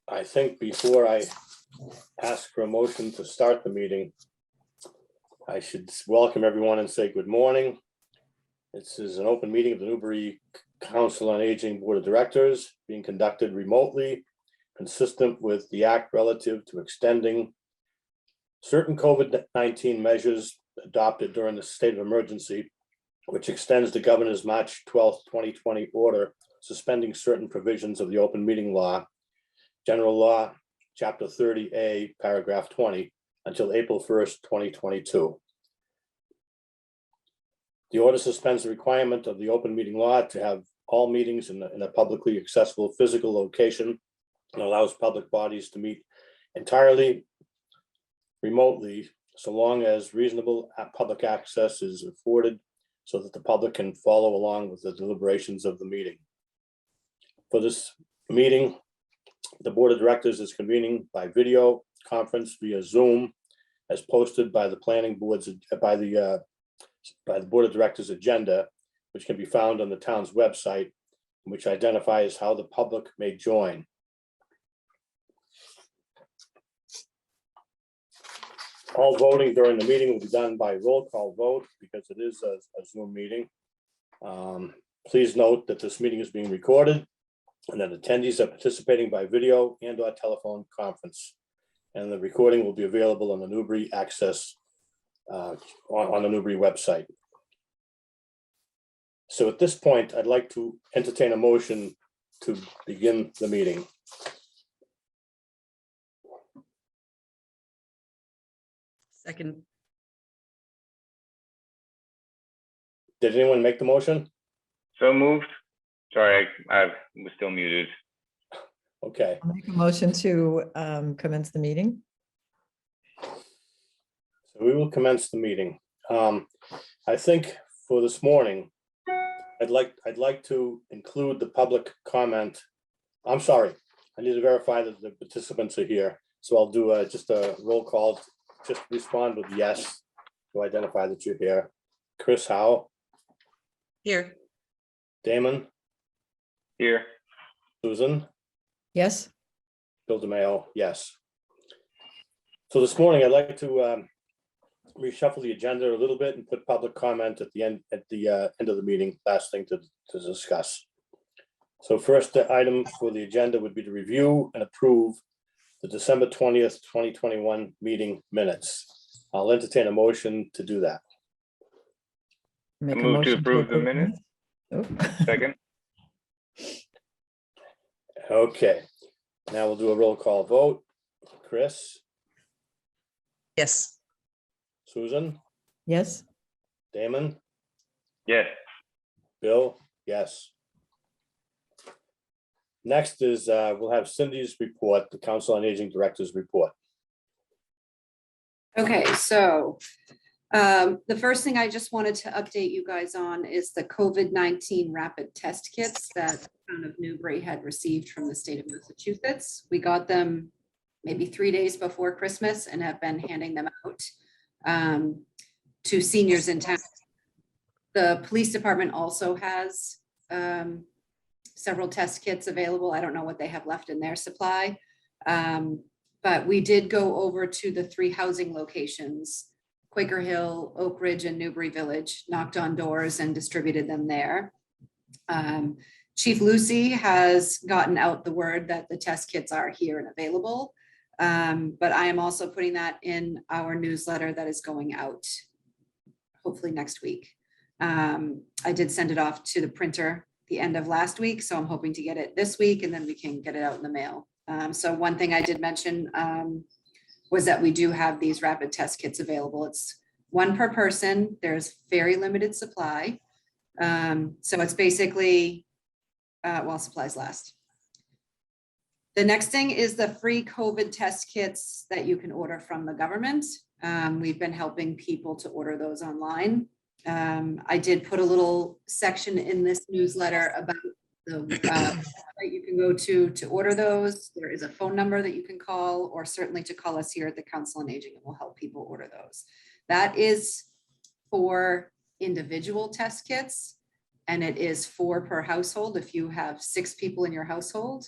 I think before I ask for a motion to start the meeting, I should welcome everyone and say good morning. This is an open meeting of the Newbury Council on Aging Board of Directors being conducted remotely, consistent with the act relative to extending certain COVID-19 measures adopted during the state of emergency, which extends the governor's March 12th, 2020 order suspending certain provisions of the open meeting law, general law, chapter 30A, paragraph 20, until April 1st, 2022. The order suspends the requirement of the open meeting law to have all meetings in a publicly accessible physical location and allows public bodies to meet entirely remotely, so long as reasonable public access is afforded so that the public can follow along with the deliberations of the meeting. For this meeting, the Board of Directors is convening by video conference via Zoom as posted by the planning board's by the Board of Directors agenda, which can be found on the town's website, which identifies how the public may join. All voting during the meeting will be done by roll call vote because it is a Zoom meeting. Please note that this meeting is being recorded and that attendees are participating by video and/or telephone conference. And the recording will be available on the Newbury Access on the Newbury website. So at this point, I'd like to entertain a motion to begin the meeting. Second. Did anyone make the motion? So moved. Sorry, I was still muted. Okay. I'll make a motion to commence the meeting. So we will commence the meeting. I think for this morning, I'd like to include the public comment. I'm sorry, I need to verify that the participants are here. So I'll do just a roll call. Just respond with yes to identify that you're here. Chris Howe. Here. Damon. Here. Susan. Yes. Bill DeMayo, yes. So this morning, I'd like to reshuffle the agenda a little bit and put public comment at the end of the meeting, last thing to discuss. So first item for the agenda would be to review and approve the December 20th, 2021 meeting minutes. I'll entertain a motion to do that. Make a Move to motion approve the minutes. Oh. Second. Okay, now we'll do a roll call vote. Chris, Yes. Susan, Yes. Damon, Yes. Bill, yes. Next is we'll have Cindy's report, the Council on Aging Director's report. Okay, so the first thing I just wanted to update you guys on is the COVID-19 rapid test kits that the town of Newbury had received from the state of Massachusetts. We got them maybe 3 days before Christmas and have been handing them out to seniors in town. The police department also has several test kits available. I don't know what they have left in their supply. But we did go over to the 3 housing locations, Quaker Hill, Oak Ridge, and Newbury Village, knocked on doors and distributed them there. Chief Lucy has gotten out the word that the test kits are here and available. But I am also putting that in our newsletter that is going out hopefully next week. I did send it off to the printer the end of last week, so I'm hoping to get it this week and then we can get it out in the mail. So one thing I did mention was that we do have these rapid test kits available. It's 1 per person. There's very limited supply. So it's basically while supplies last. The next thing is the free COVID test kits that you can order from the government. We've been helping people to order those online. I did put a little section in this newsletter about the website you can go to order those. There is a phone number that you can call, or certainly to call us here at the Council on Aging, and we'll help people order those. That is for individual test kits, and it is 4 per household if you have 6 people in your household.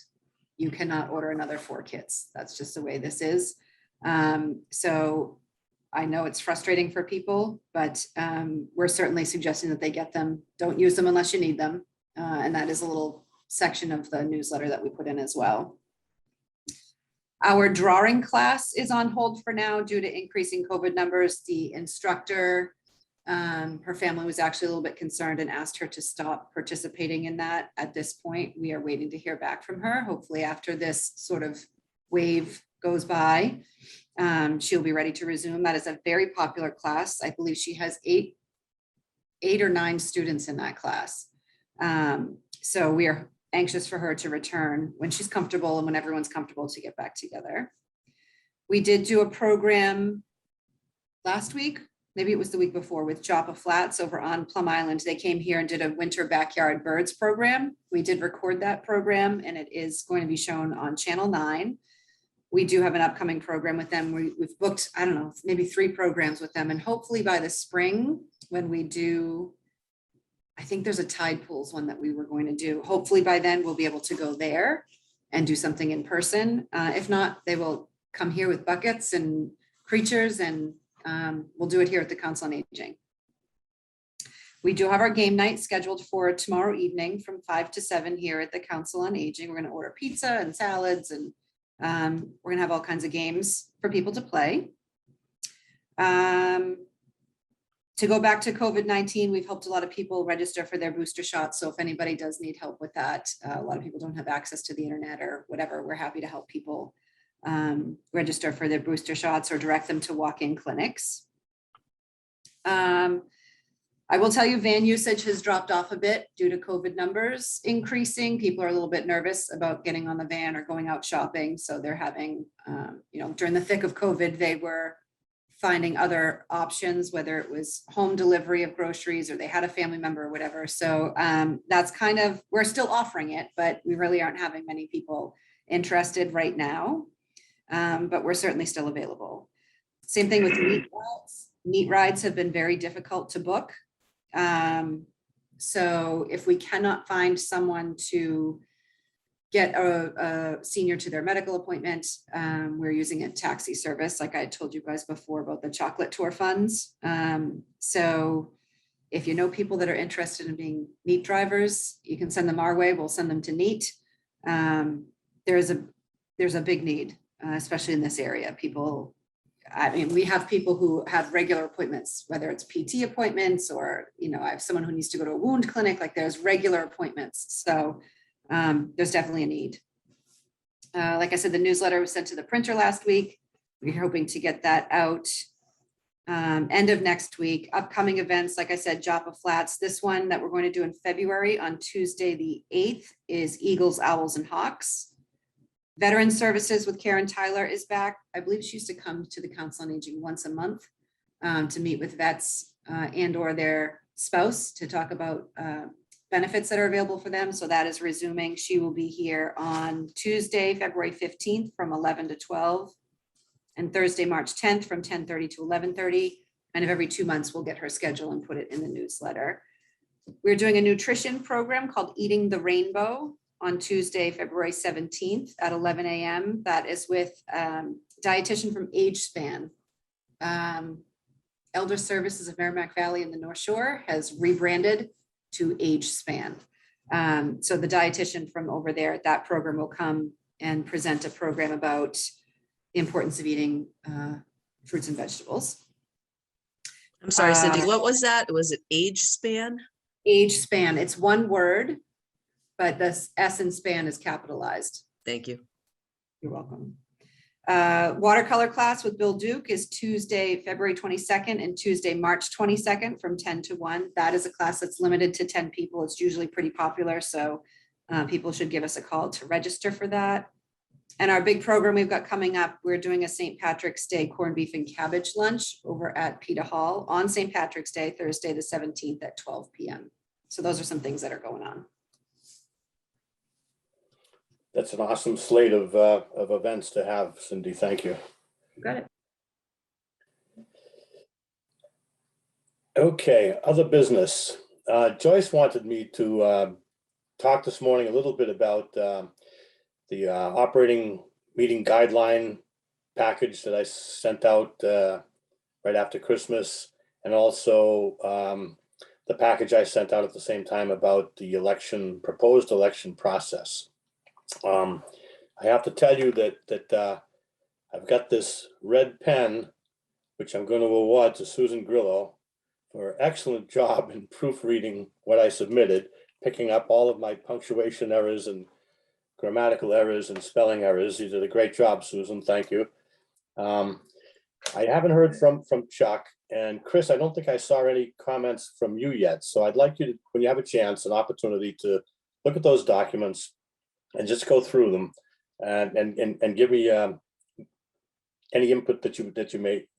you cannot order another 4 kits. That's just the way this is. So I know it's frustrating for people, but we're certainly suggesting that they get them. Don't use them unless you need them. And that is a little section of the newsletter that we put in as well. Our drawing class is on hold for now due to increasing COVID numbers. The instructor, her family was actually a little bit concerned and asked her to stop participating in that. At this point, we are waiting to hear back from her. Hopefully after this sort of wave goes by, she'll be ready to resume. That is a very popular class. I believe she has eight or 9 students in that class. So we are anxious for her to return when she's comfortable and when everyone's comfortable to get back together. We did do a program last week, maybe it was the week before, with Joppa Flats over on Plum Island. They came here and did a winter backyard birds program. We did record that program and it is going to be shown on Channel 9. We do have an upcoming program with them. We've booked, I don't know, maybe 3 programs with them. And hopefully by the spring, when we do, I think there's a tide pools one that we were going to do. Hopefully by then we'll be able to go there and do something in person. If not, they will come here with buckets and creatures, and we'll do it here at the Council on Aging. We do have our game night scheduled for tomorrow evening from 5 to 7 here at the Council on Aging. We're going to order pizza and salads, and we're going to have all kinds of games for people to play. To go back to COVID-19, we've helped a lot of people register for their booster shots. So if anybody does need help with that, a lot of people don't have access to the internet or whatever, we're happy to help people register for their booster shots or direct them to walk-in clinics. I will tell you, van usage has dropped off a bit due to COVID numbers increasing. People are a little bit nervous about getting on the van or going out shopping. So they're having, during the thick of COVID, they were finding other options, whether it was home delivery of groceries or they had a family member or whatever. So that's kind of, we're still offering it, but we really aren't having many people interested right now. But we're certainly still available. Same thing with neat rides. Neat rides have been very difficult to book. So if we cannot find someone to get a senior to their medical appointment, we're using a taxi service, like I told you guys before about the chocolate tour funds. So if you know people that are interested in being NEAT drivers, you can send them our way. We'll send them to NEAT. There's a big need, especially in this area. People, I mean, we have people who have regular appointments, whether it's PT appointments or, I have someone who needs to go to a wound clinic, like there's regular appointments. So there's definitely a need. Like I said, the newsletter was sent to the printer last week. We're hoping to get that out end of next week. Upcoming events, like I said, Joppa Flats. This one that we're going to do in February on Tuesday, the 8th, is Eagles, Owls, and Hawks. Veteran Services with Karen Tyler is back. I believe she used to come to the Council on Aging once a month to meet with vets and or their spouse to talk about benefits that are available for them. So that is resuming. She will be here on Tuesday, February 15th from 11 to 12 and Thursday, March 10th from 10:30 to 11:30. And of every 2 months, we'll get her schedule and put it in the newsletter. We're doing a nutrition program called Eating the Rainbow on Tuesday, February 17th at 11 a.m. That is with dietitian from Age Span. Elder Services of Merrimack Valley in the North Shore has rebranded to Age Span. So the dietitian from over there at that program will come and present a program about the importance of eating fruits and vegetables. I'm sorry, Cindy, what was that? Was it age span? Age Span, it's one word, but the S in span is capitalized. Thank you. You're welcome. Watercolor class with Bill Duke is Tuesday, February 22nd and Tuesday, March 22nd from 10 to 1. That is a class that's limited to 10 people. It's usually pretty popular, so people should give us a call to register for that. And our big program we've got coming up, we're doing a St. Patrick's Day corned beef and cabbage lunch over at Peta Hall on St. Patrick's Day, Thursday the 17th at 12 p.m. So those are some things that are going on. That's an awesome slate of events to have, Cindy. Thank you. You got it. Okay, other business. Joyce wanted me to talk this morning a little bit about the operating meeting guideline package that I sent out right after Christmas, and also the package I sent out at the same time about the proposed election process. I have to tell you that I've got this red pen, which I'm going to award to Susan Grillo for an excellent job in proofreading what I submitted, picking up all of my punctuation errors and grammatical errors and spelling errors. You did a great job, Susan. Thank you. I haven't heard from Chuck, and Chris, I don't think I saw any comments from you yet. So I'd like you to, when you have a chance, an opportunity to look at those documents and just go through them and give me any input that you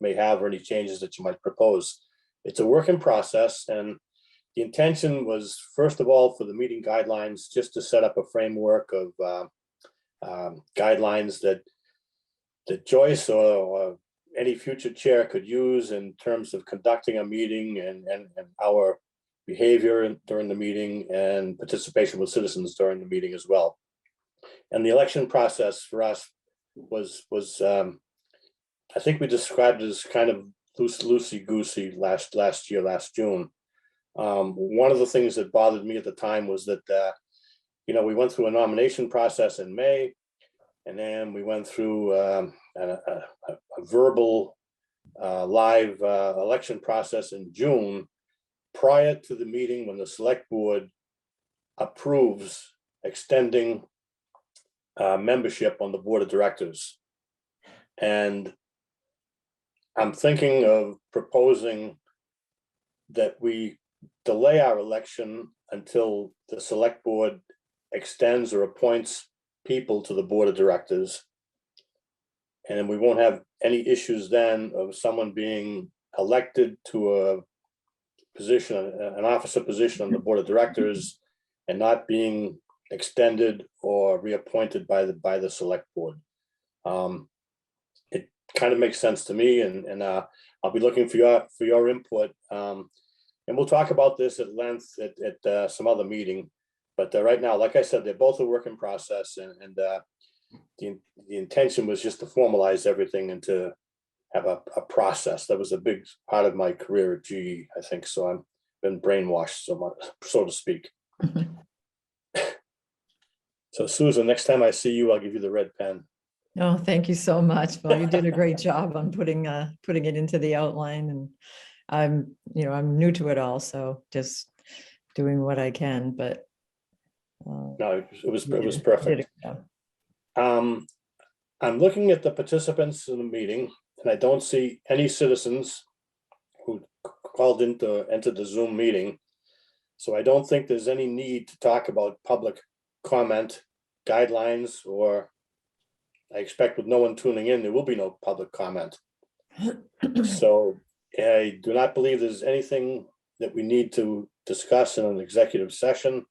may have, or any changes that you might propose. It's a work in process, and the intention was, first of all, for the meeting guidelines, just to set up a framework of guidelines that Joyce or any future chair could use in terms of conducting a meeting and our behavior during the meeting and participation with citizens during the meeting as well. And the election process for us was I think we described it as kind of loosey-goosey last June. One of the things that bothered me at the time was that we went through a nomination process in May, and then we went through a verbal live election process in June, prior to the meeting when the select board approves extending membership on the board of directors. And I'm thinking of proposing that we delay our election until the select board extends or appoints people to the board of directors. And then we won't have any issues then of someone being elected to a position, an officer position on the board of directors, and not being extended or reappointed by the select board. It kind of makes sense to me, and I'll be looking for your input. And we'll talk about this at length at some other meeting. But right now, like I said, they're both a work in process, and the intention was just to formalize everything and to have a process. That was a big part of my career at GE, I think. So I've been brainwashed, so to speak. So Susan, next time I see you, I'll give you the red pen. Oh, thank you so much. Well, you did a great job on putting it into the outline, and I'm new to it all, so just doing what I can, but No, it was perfect. I'm looking at the participants in the meeting, and I don't see any citizens who called in to enter the Zoom meeting. So I don't think there's any need to talk about public comment guidelines, or I expect with no one tuning in, there will be no public comment. So I do not believe there's anything that we need to discuss in an executive session.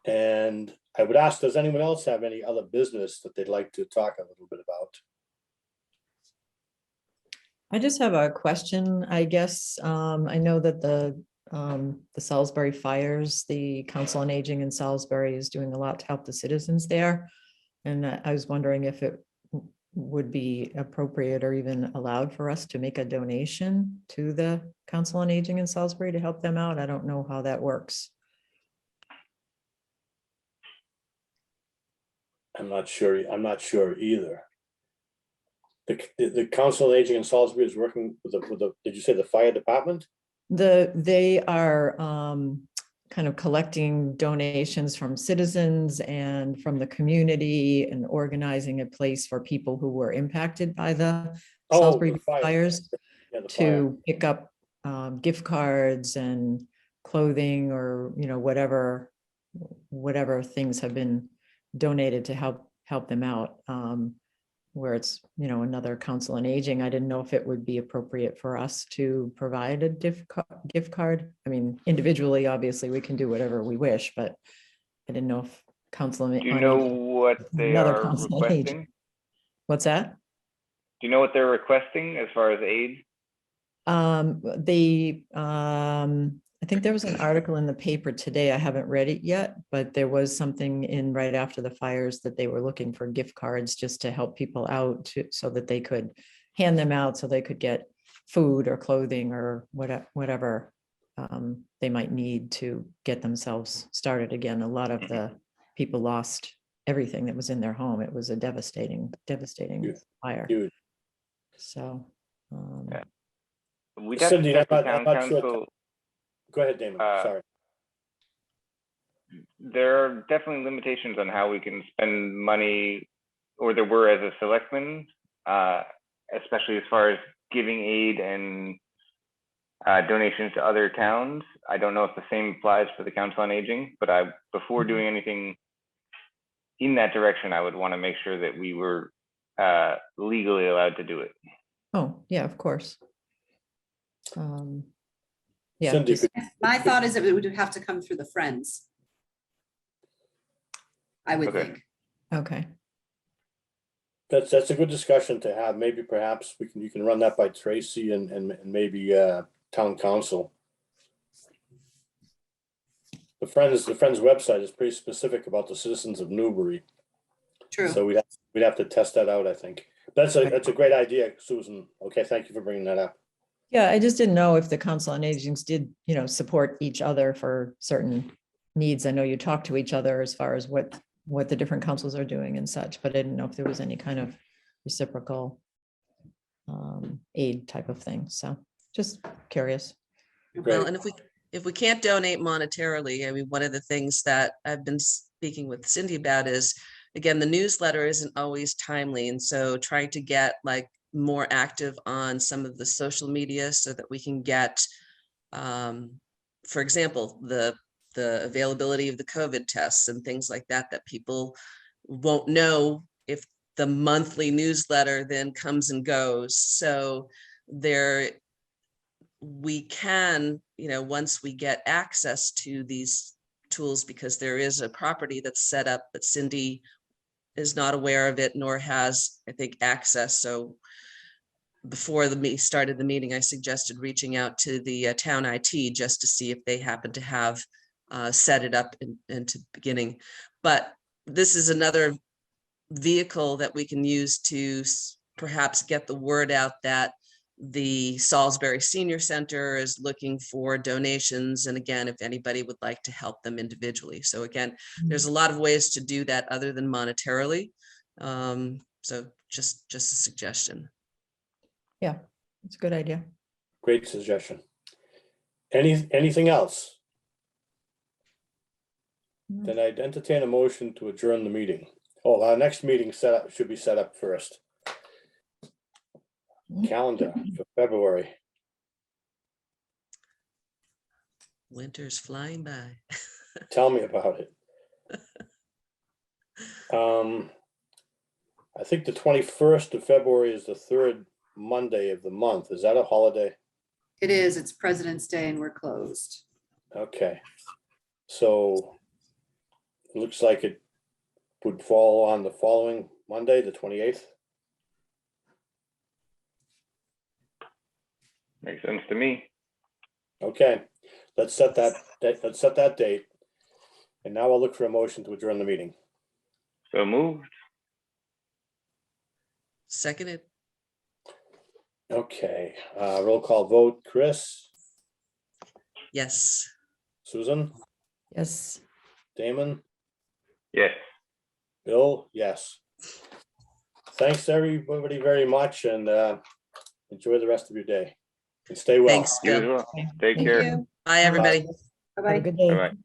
And I would ask, does anyone else have any other business that they'd like to talk a little bit about? I just have a question, I guess. I know that the Salisbury fires, the Council on Aging in Salisbury is doing a lot to help the citizens there. And I was wondering if it would be appropriate or even allowed for us to make a donation to the Council on Aging in Salisbury to help them out. I don't know how that works. I'm not sure either. The Council on Aging in Salisbury is working with the did you say the fire department? They are kind of collecting donations from citizens and from the community and organizing a place for people who were impacted by the Salisbury fires to pick up gift cards and clothing, or whatever things have been donated to help them out. Where it's another Council on Aging, I didn't know if it would be appropriate for us to provide a gift card. I mean, individually, obviously, we can do whatever we wish, but I didn't know if Council on Aging. Do you know what they are requesting? What's that? Do you know what they're requesting as far as aid? I think think there was an article in the paper today. I haven't read it yet, but there was something in right after the fires that they were looking for gift cards just to help people out so that they could hand them out so they could get food or clothing or whatever they might need to get themselves started again. A lot of the people lost everything that was in their home. It was a devastating fire. Huge. So. Yeah. We'd have to Cindy, check the I'm town not sure. council. Go ahead, Damon. Sorry. There are definitely limitations on how we can spend money, or there were as a selectman, especially as far as giving aid and donations to other towns. I don't know if the same applies for the Council on Aging, but before doing anything in that direction, I would want to make sure that we were legally allowed to do it. Oh, yeah, of course. Yeah, Cindy, just- My thought is that it would have to come through the Friends. I would Okay. think. okay. that's a good discussion to have. Maybe perhaps you can run that by Tracy and maybe town council. The Friends website is pretty specific about the citizens of Newbury. True. So we'd have to test that out, I think. That's a great idea, Susan. Okay, thank you for bringing that up. Yeah, I just didn't know if the Council on Agings did, support each other for certain needs. I know you talk to each other as far as what the different councils are doing and such, but I didn't know if there was any kind of reciprocal aid type of thing. So just curious. Well, Great. and if we can't donate monetarily, I mean, one of the things that I've been speaking with Cindy about is, again, the newsletter isn't always timely. And so trying to get like more active on some of the social media so that we can get, for example, the availability of the COVID tests and things like that, that people won't know if the monthly newsletter then comes and goes. So we can, once we get access to these tools, because there is a property that's set up, but Cindy is not aware of it, nor has, I think, access. So before started the meeting, I suggested reaching out to the town IT just to see if they happen to have set it up into beginning. But this is another vehicle that we can use to perhaps get the word out that the Salisbury Senior Center is looking for donations. And again, if anybody would like to help them individually. So again, there's a lot of ways to do that other than monetarily. So just a suggestion. Yeah, it's a good idea. Great suggestion. Anything else? Then I'd entertain a motion to adjourn the meeting. Oh, our next meeting should be set up first. Calendar for February. Winter's flying by. Tell me about it. I think the 21st of February is the third Monday of the month. Is that a holiday? It is. It's President's Day and we're closed. Okay. So it looks like it would fall on the following Monday, the 28th. Makes sense to me. Okay, let's set that date. And now I'll look for a motion to adjourn the meeting. So moved. Seconded. Okay, roll call vote. Chris, Yes. Susan, Yes. Damon, Yes. Bill, yes. Thanks everybody very much and enjoy the rest of your day and stay well. Thanks, You as Bill. well. Take Thank care. you. Bye, everybody. Have a Bye-bye. good day. Bye-bye.